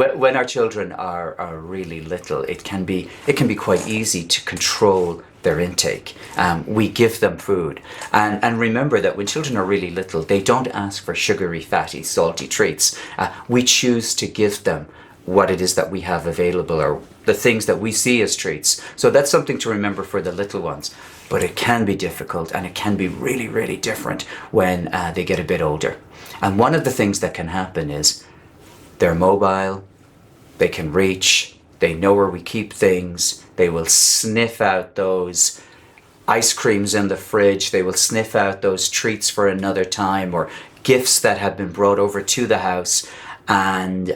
When our children are really little, it can be quite easy to control their intake. We give them food, and remember that when children are really little, they don't ask for sugary, fatty, salty treats. We choose to give them what it is that we have available, or the things that we see as treats. So that's something to remember for the little ones. But it can be difficult, and it can be really, really different when they get a bit older. And one of the things that can happen is they're mobile, they can reach, they know where we keep things, they will sniff out those ice creams in the fridge, they will sniff out those treats for another time, or gifts that have been brought over to the house. And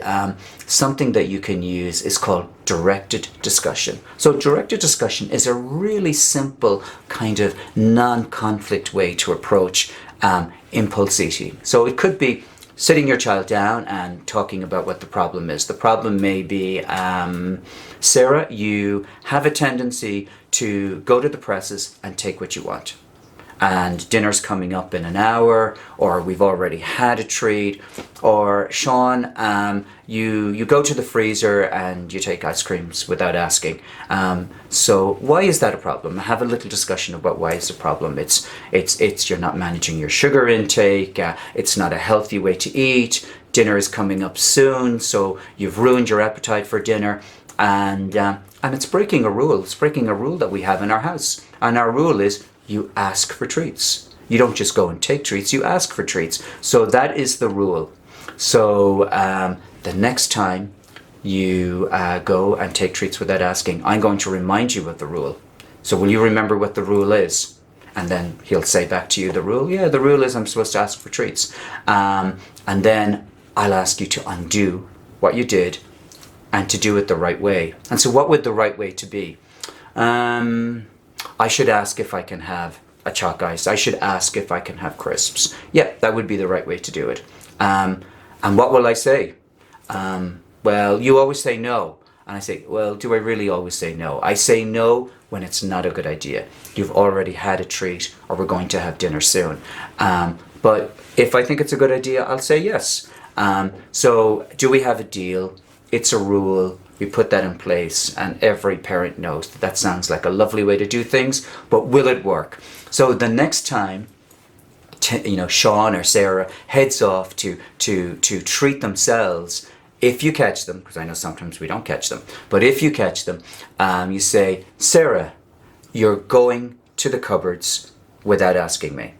something that you can use is called directed discussion. So directed discussion is a really simple kind of non-conflict way to approach impulse eating. So it could be sitting your child down and talking about what the problem is. The problem may be, Sarah, you have a tendency to go to the presses and take what you want. And dinner's coming up in an hour, or we've already had a treat. Or Sean, you go to the freezer and you take ice creams without asking. So why is that a problem? Have a little discussion about why it's a problem. It's you're not managing your sugar intake. It's not a healthy way to eat. Dinner is coming up soon, so you've ruined your appetite for dinner. And it's breaking a rule. It's breaking a rule that we have in our house. And our rule is, you ask for treats. You don't just go and take treats, you ask for treats. So that is the rule. So the next time you go and take treats without asking, I'm going to remind you of the rule. So will you remember what the rule is? And then he'll say back to you the rule. Yeah, the rule is I'm supposed to ask for treats. And then I'll ask you to undo what you did and to do it the right way. And so what would the right way to be? I should ask if I can have a chalk ice. I should ask if I can have crisps. Yeah, that would be the right way to do it. And what will I say? Well, you always say no. And I say, well, do I really always say no? I say no when it's not a good idea. You've already had a treat, or we're going to have dinner soon. But if I think it's a good idea, I'll say yes. So do we have a deal? It's a rule. We put that in place, and every parent knows that that sounds like a lovely way to do things, but will it work? So the next time, Sean or Sarah heads off to treat themselves, if you catch them, because I know sometimes we don't catch them, but if you catch them, you say, Sarah, you're going to the cupboards without asking me.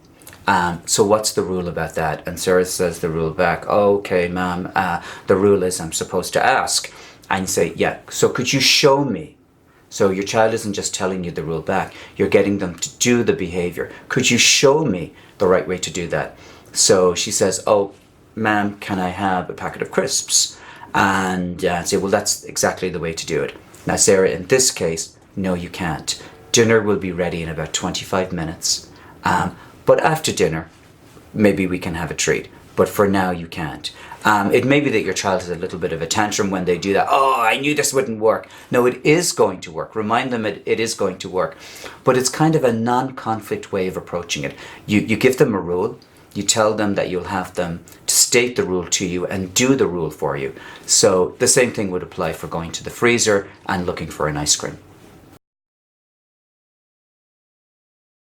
So what's the rule about that? And Sarah says the rule back, okay, ma'am, the rule is I'm supposed to ask. And say, yeah, so could you show me? So your child isn't just telling you the rule back, you're getting them to do the behavior. Could you show me the right way to do that? So she says, oh, ma'am, can I have a packet of crisps? And say, well, that's exactly the way to do it. Now, Sarah, in this case, no, you can't. Dinner will be ready in about 25 minutes. But after dinner, maybe we can have a treat. But for now, you can't. It may be that your child has a little bit of a tantrum when they do that. Oh, I knew this wouldn't work. No, it is going to work. Remind them it is going to work. But it's kind of a non-conflict way of approaching it. You give them a rule. You tell them that you'll have them to state the rule to you and do the rule for you. So the same thing would apply for going to the freezer and looking for an ice cream.